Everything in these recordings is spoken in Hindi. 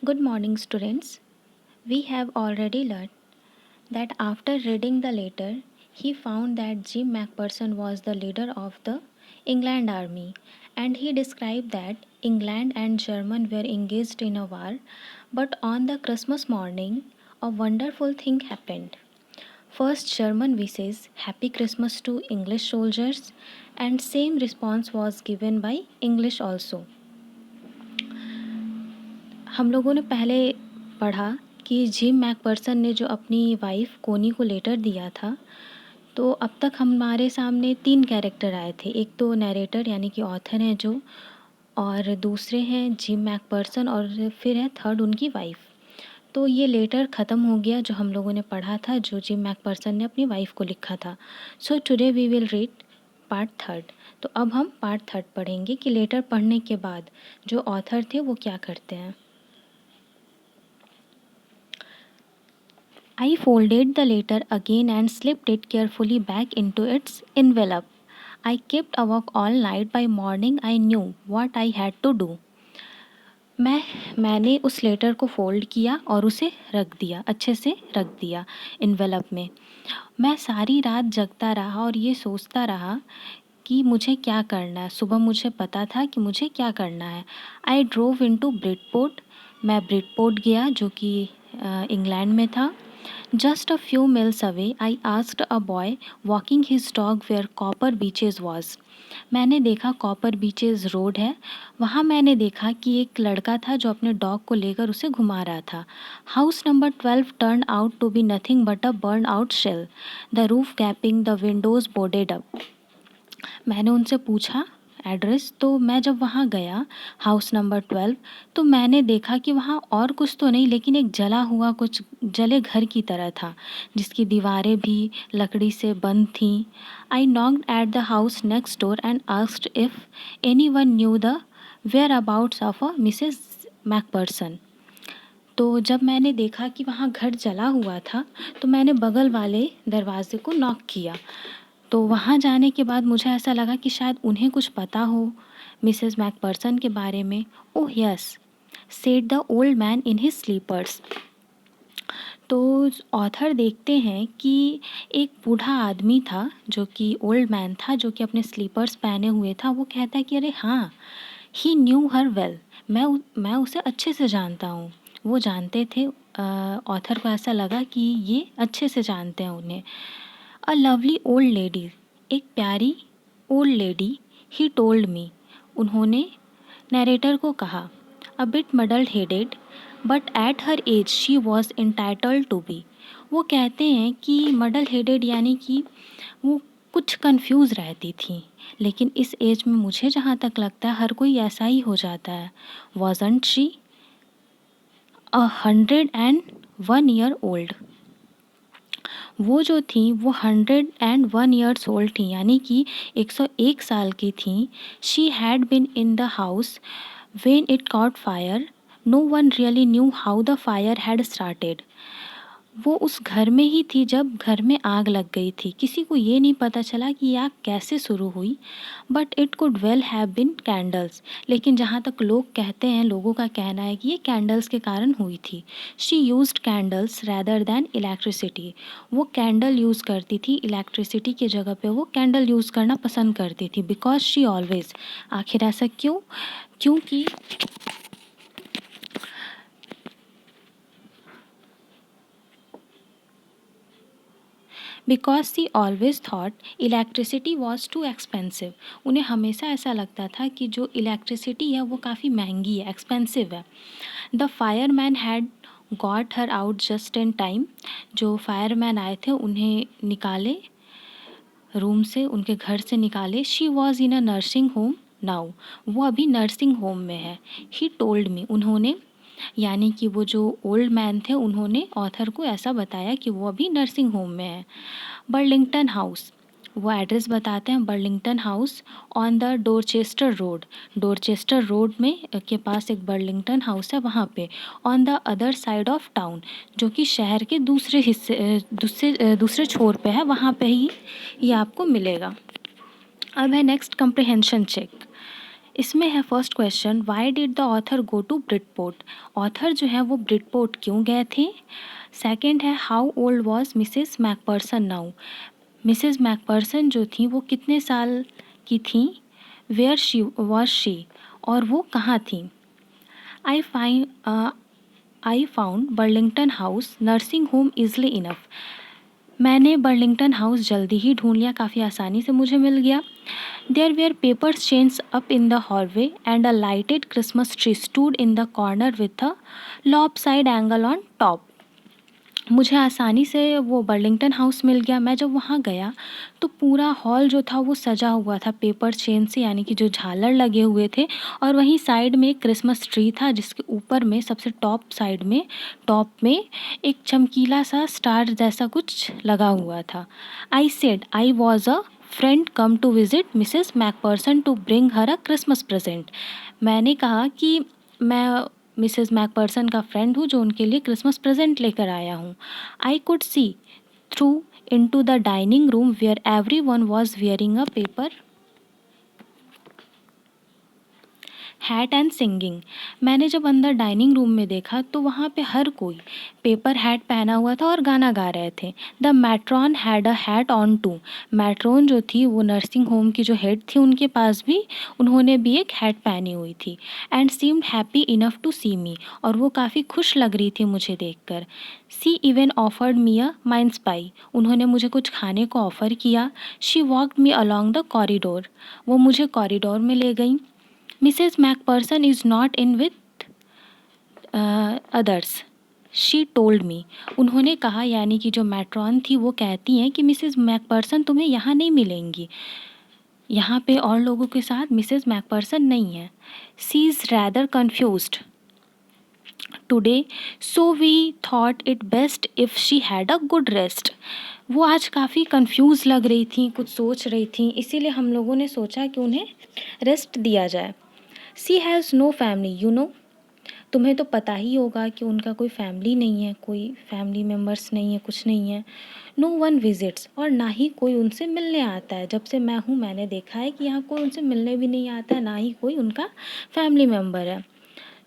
Good morning, students. We have already learned that after reading the letter, he found that Jim Macpherson was the leader of the England army, and he described that England and German were engaged in a war. But on the Christmas morning, a wonderful thing happened. First, German wishes Happy Christmas to English soldiers, and same response was given by English also. हम लोगों ने पहले पढ़ा कि जिम मैकपर्सन ने जो अपनी वाइफ कोनी को लेटर दिया था, तो अब तक हमारे सामने 3 कैरेक्टर आए थे। एक तो नैरेटर यानी कि ऑथर हैं जो, और दूसरे हैं जिम मैकपर्सन, और फिर है थर्ड उनकी वाइफ। तो ये लेटर ख़त्म हो गया जो हम लोगों ने पढ़ा था, जो जिम मैकपर्सन ने अपनी वाइफ को लिखा था। So today we will read part third. तो अब हम पार्ट थर्ड पढ़ेंगे कि लेटर पढ़ने के बाद जो ऑथर थे वो क्या करते हैं। I folded the letter again and slipped it carefully back into its envelope. I kept awake all night. By morning I knew what I had to do. मैंने उस लेटर को फ़ोल्ड किया और उसे रख दिया, अच्छे से रख दिया इन्वेलप में। मैं सारी रात जगता रहा और ये सोचता रहा कि मुझे क्या करना है। सुबह मुझे पता था कि मुझे क्या करना है। I drove into Bridport. मैं ब्रिडपोर्ट गया जो कि इंग्लैंड में था। Just a few miles away, I asked a boy walking his dog where Copper Beaches was. मैंने देखा कॉपर बीचेस रोड है, वहाँ मैंने देखा कि एक लड़का था जो अपने डॉग को लेकर उसे घुमा रहा था। House number 12 turned out to be nothing but a burned out shell, the roof gaping, the windows boarded up. मैंने उनसे पूछा एड्रेस, तो मैं जब वहाँ गया हाउस नंबर 12, तो मैंने देखा कि वहाँ और कुछ तो नहीं, लेकिन एक जला हुआ कुछ जले घर की तरह था जिसकी दीवारें भी लकड़ी से बंद थीं। I knocked at the house next door and asked if anyone knew the whereabouts of a Mrs McPherson. तो जब मैंने देखा कि वहाँ घर जला हुआ था, तो मैंने बगल वाले दरवाजे को नॉक किया। तो वहाँ जाने के बाद मुझे ऐसा लगा कि शायद उन्हें कुछ पता हो मिसेस मैकपर्सन के बारे में। Oh yes, said the old man in his slippers. तो ऑथर देखते हैं कि एक बूढ़ा आदमी था जो कि ओल्ड मैन था, जो कि अपने स्लीपर्स पहने हुए था। वो कहता है कि अरे हाँ, ही न्यू हर वेल। मैं उसे अच्छे से जानता हूँ। वो जानते थे, ऑथर को ऐसा लगा कि ये अच्छे से जानते हैं उन्हें। अ लवली ओल्ड लेडी, एक प्यारी old lady, he told me, उन्होंने नरेटर को कहा। A bit muddled headed but at her age she was entitled to be. वो कहते हैं कि मडल हेडेड यानी कि वो कुछ कंफ्यूज रहती थी, लेकिन इस एज में मुझे जहाँ तक लगता है हर कोई ऐसा ही हो जाता है। Wasn't she 101 year old. वो जो थी वो 101 ईयर्स ओल्ड थी, यानी कि 101 साल की थी। She had been in the house when it caught fire. No one really knew how the fire had started. वो उस घर में ही थी जब घर में आग लग गई थी। किसी को ये नहीं पता चला कि आग कैसे शुरू हुई। But it could well have been candles. लेकिन जहाँ तक लोग कहते हैं, लोगों का कहना है कि ये कैंडल्स के कारण हुई थी। She used candles rather than electricity. वो कैंडल यूज़ करती थी, इलेक्ट्रिसिटी की जगह पे वो कैंडल यूज़ करना पसंद करती थी। बिकॉज शी ऑलवेज, आखिर ऐसा क्यों? क्योंकि because she always thought electricity was too expensive. उन्हें हमेशा ऐसा लगता था कि जो इलेक्ट्रिसिटी है वो काफ़ी महंगी है, एक्सपेंसिव है। The fireman had got her out just in time. जो फायरमैन आए थे उन्हें निकाले रूम से, उनके घर से निकाले। She was in a nursing home now. वो अभी नर्सिंग होम में है। ही टोल्ड मी, उन्होंने, यानी कि वो जो ओल्ड मैन थे उन्होंने ऑथर को ऐसा बताया कि वो अभी नर्सिंग होम में है। बर्लिंगटन हाउस, वो एड्रेस बताते हैं। Burlington house on the Dorchester road. Dorchester road में के पास एक बर्लिंगटन हाउस है, वहाँ पे। On the other side of town, जो कि शहर के दूसरे हिस्से दूसरे छोर पे है, वहाँ पे ही ये आपको मिलेगा। अब है नेक्स्ट कंप्रिहेंशन चेक। इसमें है first question, why did the author go to Bridport? Author जो है वो ब्रिडपोर्ट क्यों गए थे? सेकंड है, how old was Mrs McPherson now? Mrs McPherson जो थी वो कितने साल की थी? Where she was she? और वो कहाँ थी? I find I found Burlington House nursing home easily enough. मैंने बर्लिंगटन हाउस जल्दी ही ढूंढ लिया, काफ़ी आसानी से मुझे मिल गया। There were papers chains up in the hallway and a lighted Christmas tree stood in the corner with a lopsided angel on top. मुझे आसानी से वो बर्लिंगटन हाउस मिल गया। मैं जब वहाँ गया तो पूरा हॉल जो था वो सजा हुआ था पेपर चेन से, यानी कि जो झालर लगे हुए थे, और वहीं साइड में एक क्रिसमस ट्री था जिसके ऊपर में सबसे टॉप में एक चमकीला सा स्टार जैसा कुछ लगा हुआ था। I said I was a friend come to visit Mrs McPherson to bring her a Christmas present. मैंने कहा कि मैं मिसेस मैकपर्सन का फ्रेंड हूँ जो उनके लिए क्रिसमस प्रेजेंट लेकर आया हूँ। I could see through into the dining room where everyone was wearing a paper hat and singing. मैंने जब अंदर डाइनिंग रूम में देखा तो वहाँ पे हर कोई पेपर हैट पहना हुआ था और गाना गा रहे थे। The matron had a hat on too. Matron जो थी वो नर्सिंग होम की जो हेड थी उनके पास भी उन्होंने भी एक हैट पहनी हुई थी। And seemed happy enough to see me. और वो काफ़ी खुश लग रही थी मुझे देखकर। She even offered me a mince pie. उन्होंने मुझे कुछ खाने को ऑफ़र किया। She walked me along the corridor. वो मुझे कॉरिडोर में ले गई। Mrs McPherson is not in with others, she told me. उन्होंने कहा, यानी कि जो मैट्रॉन थी वो कहती हैं कि मिसेस मैकपर्सन तुम्हें यहाँ नहीं मिलेंगी, यहाँ पे और लोगों के साथ मिसेस मैकपर्सन नहीं है। She is rather confused today, so we thought it best if she had a good rest. वो आज काफ़ी कंफ्यूज लग रही थी, कुछ सोच रही थी, इसीलिए हम लोगों ने सोचा कि उन्हें रेस्ट दिया जाए। She has no family you know. तुम्हें तो पता ही होगा कि उनका कोई फैमिली नहीं है, कोई फैमिली मेम्बर्स नहीं है, कुछ नहीं है। नो वन विजिट्स, और ना ही कोई उनसे मिलने आता है। जब से मैं हूँ मैंने देखा है कि यहाँ कोई उनसे मिलने भी नहीं आता है, ना ही कोई उनका फैमिली मेम्बर है।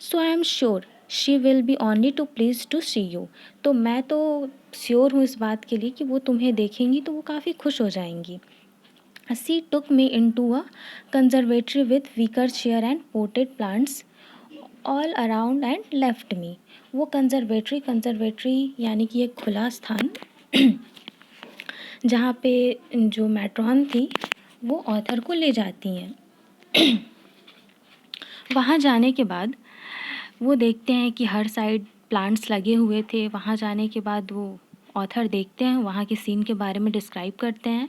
So I am sure she will be only too pleased to see you. तो मैं तो श्योर हूँ इस बात के लिए कि वो तुम्हें देखेंगी तो वो काफ़ी खुश हो जाएंगी। She took me into a conservatory with wicker chair and potted plants all around and left me. वो कंजर्वेटरी यानी कि एक खुला स्थान जहाँ पे जो मैट्रॉन थी वो ऑथर को ले जाती हैं। वहाँ जाने के बाद वो देखते हैं कि हर साइड प्लांट्स लगे हुए थे। वहाँ जाने के बाद वो ऑथर देखते हैं, वहाँ के सीन के बारे में डिस्क्राइब करते हैं।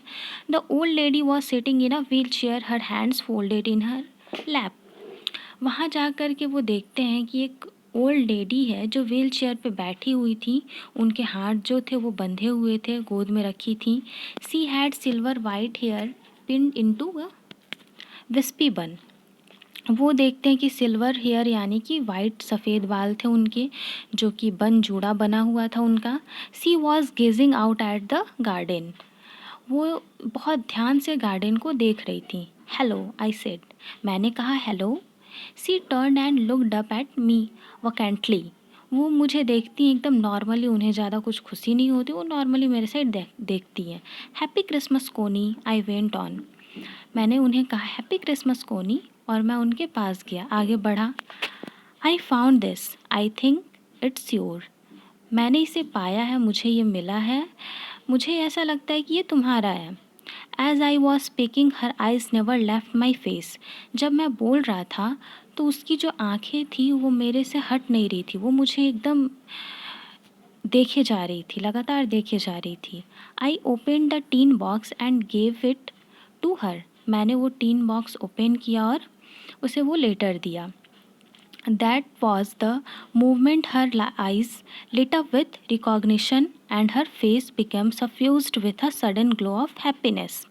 The old lady was sitting in a wheel chair, her hands folded in her lap. वहाँ जा कर के वो देखते हैं कि एक ओल्ड लेडी है जो व्हील चेयर पर बैठी हुई थी। उनके हाथ जो थे वो बंधे हुए थे, गोद में रखी थी। She had silver white hair pinned into a wispy bun. वो देखते हैं कि सिल्वर हेयर यानी कि वाइट सफ़ेद बाल थे उनके, जो कि बन जूड़ा बना हुआ था उनका। She was gazing out at the garden. वो बहुत ध्यान से गार्डन को देख रही थी। हेलो आई सेड, मैंने कहा hello. She turn and looked up at me vacantly. वो मुझे देखती हैं एकदम नॉर्मली, उन्हें ज़्यादा कुछ खुशी नहीं होती, वो नॉर्मली मेरे साइड देखती हैं। हैप्पी क्रिसमस कोनी, आई वेंट ऑन। मैंने उन्हें कहा हैप्पी क्रिसमस कोनी, और मैं उनके पास गया, आगे बढ़ा। I found this, I think it's your. मैंने इसे पाया है, मुझे ये मिला है, मुझे ऐसा लगता है कि ये तुम्हारा है। As I was speaking her eyes never left my face. जब मैं बोल रहा था तो उसकी जो आंखें थी वो मेरे से हट नहीं रही थी, वो मुझे एकदम देखे जा रही थी, लगातार देखे जा रही थी। I open the tin box and gave it to her. मैंने वो टीन बॉक्स ओपन किया और उसे वो लेटर दिया। That was the movement her eyes lit up with recognition and her face became suffused with a sudden glow of happiness.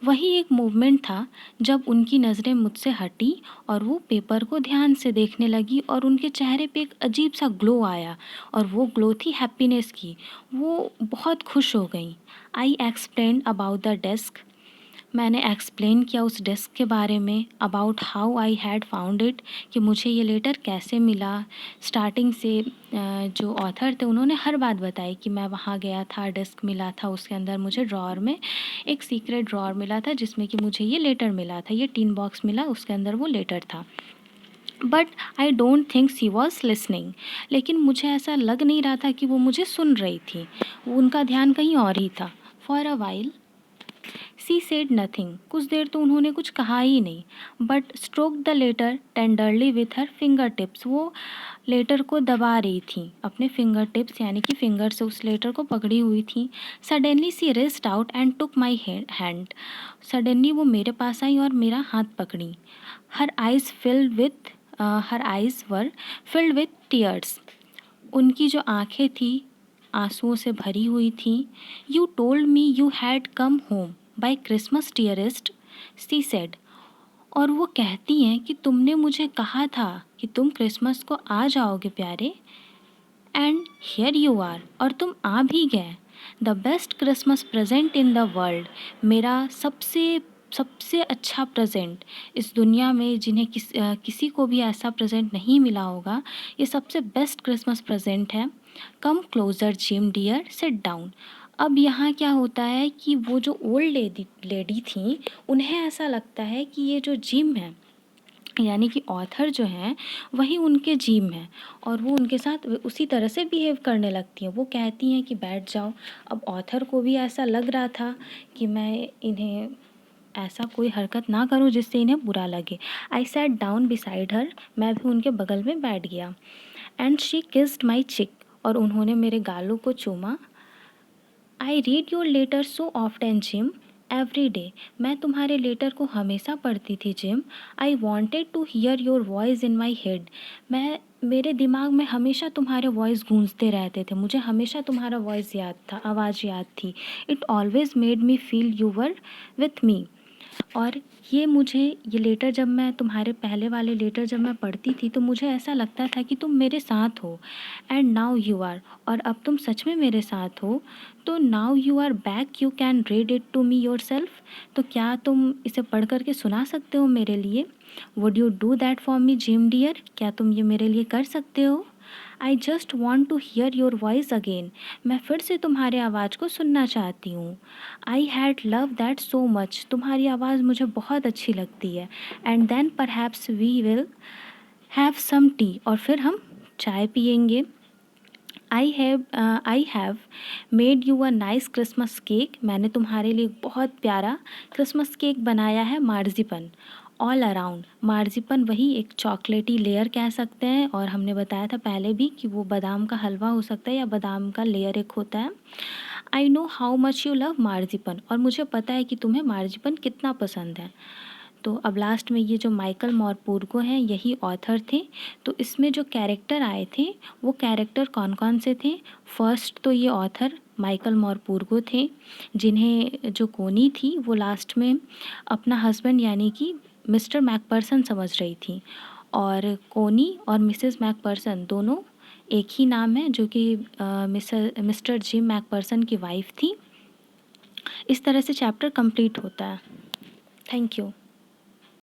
वही एक मूवमेंट था जब उनकी नज़रें मुझसे हटी और वो पेपर को ध्यान से देखने लगी, और उनके चेहरे पे एक अजीब सा ग्लो आया, और वो ग्लो थी हैप्पीनेस की। वो बहुत खुश हो गई। I explain about the desk. मैंने एक्सप्लेन किया उस डेस्क के बारे में, about how I had found it, कि मुझे ये लेटर कैसे मिला। स्टार्टिंग से जो ऑथर थे उन्होंने हर बात बताई कि मैं वहाँ गया था, डेस्क मिला था, उसके अंदर मुझे ड्रॉअर में एक सीक्रेट ड्रॉअर मिला था जिसमें कि मुझे ये लेटर मिला था, ये टिन बॉक्स मिला, उसके अंदर वो लेटर था। But I don't think she was listening, लेकिन मुझे ऐसा लग नहीं रहा था कि वो मुझे सुन रही थी, उनका ध्यान कहीं और ही था। For a while she said nothing, कुछ देर तो उन्होंने कुछ कहा ही नहीं, but stroke the letter tenderly with her finger tips, वो लेटर को दबा रही थी अपने फिंगर टिप्स यानी कि फिंगर से उस लेटर को पकड़ी हुई थी। Suddenly she rest out and took my hand, suddenly वो मेरे पास आई और मेरा हाथ पकड़ी। Her eyes filled with her eyes were filled with tears, उनकी जो आंखें थी आंसुओं से भरी हुई थी। You told me you had come home by Christmas dearest, she said, और वो कहती हैं कि तुमने मुझे कहा था कि तुम क्रिसमस को आ जाओगे प्यारे, एंड हियर यू आर, और तुम आ भी गए। The best Christmas present in the world, मेरा सबसे सबसे अच्छा प्रेजेंट इस दुनिया में, जिन्हें किसी को भी ऐसा प्रेजेंट नहीं मिला होगा, ये सबसे बेस्ट क्रिसमस प्रेजेंट है। Come closer Jim dear, sit down. अब यहाँ क्या होता है कि वो जो ओल्ड लेडी थी, उन्हें ऐसा लगता है कि ये जो जिम है यानी कि ऑथर जो हैं वही उनके जिम हैं, और वो उनके साथ उसी तरह से बिहेव करने लगती हैं। वो कहती हैं कि बैठ जाओ। अब ऑथर को भी ऐसा लग रहा था कि मैं इन्हें ऐसा कोई हरकत ना करूं जिससे इन्हें बुरा लगे। I sat down beside her, मैं भी उनके बगल में बैठ गया। एंड शी किस्ड माई चिक, और उन्होंने मेरे गालों को चूमा। I read your letter so often Jim, every day, मैं तुम्हारे लेटर को हमेशा पढ़ती थी Jim. I wanted to hear your voice in my head, मैं मेरे दिमाग में हमेशा तुम्हारे वॉइस गूंजते रहते थे, मुझे हमेशा तुम्हारा वॉइस याद था, आवाज़ याद थी। It always made me feel you were with me, और ये लेटर जब मैं तुम्हारे पहले वाले लेटर जब मैं पढ़ती थी तो मुझे ऐसा लगता था कि तुम मेरे साथ हो। एंड नाउ यू आर, और अब तुम सच में मेरे साथ हो। तो now you are back, you can read it to me yourself, तो क्या तुम इसे पढ़ करके सुना सकते हो मेरे लिए। Would you do that for me Jim dear, क्या तुम ये मेरे लिए कर सकते हो। I just want to hear your voice again, मैं फिर से तुम्हारे आवाज़ को सुनना चाहती हूँ। I had love that so much, तुम्हारी आवाज़ मुझे बहुत अच्छी लगती है। And then perhaps we will have some tea, और फिर हम चाय पियेंगे। I have made you a nice Christmas cake, मैंने तुम्हारे लिए बहुत प्यारा क्रिसमस केक बनाया है, मार्जिपन ऑल अराउंड, मार्जिपन वही एक चॉकलेटी लेयर कह सकते हैं, और हमने बताया था पहले भी कि वो बादाम का हलवा हो सकता है या बादाम का लेयर एक होता है। I know how much you love marzipan, और मुझे पता है कि तुम्हें मार्जिपन कितना पसंद है। तो अब लास्ट में ये जो माइकल मॉरपूर्गो हैं यही ऑथर थे। तो इसमें जो कैरेक्टर आए थे वो कैरेक्टर कौन कौन से थे। फर्स्ट तो ये ऑथर माइकल मॉरपूर्गो थे, जिन्हें जो कोनी थी वो लास्ट में अपना हस्बैंड यानी कि मिस्टर मैकपर्सन समझ रही थी, और कोनी और मिसेस मैकपर्सन दोनों एक ही नाम है, जो कि मिस्टर जिम मैकपर्सन की वाइफ थी। इस तरह से चैप्टर कंप्लीट होता है। Thank you.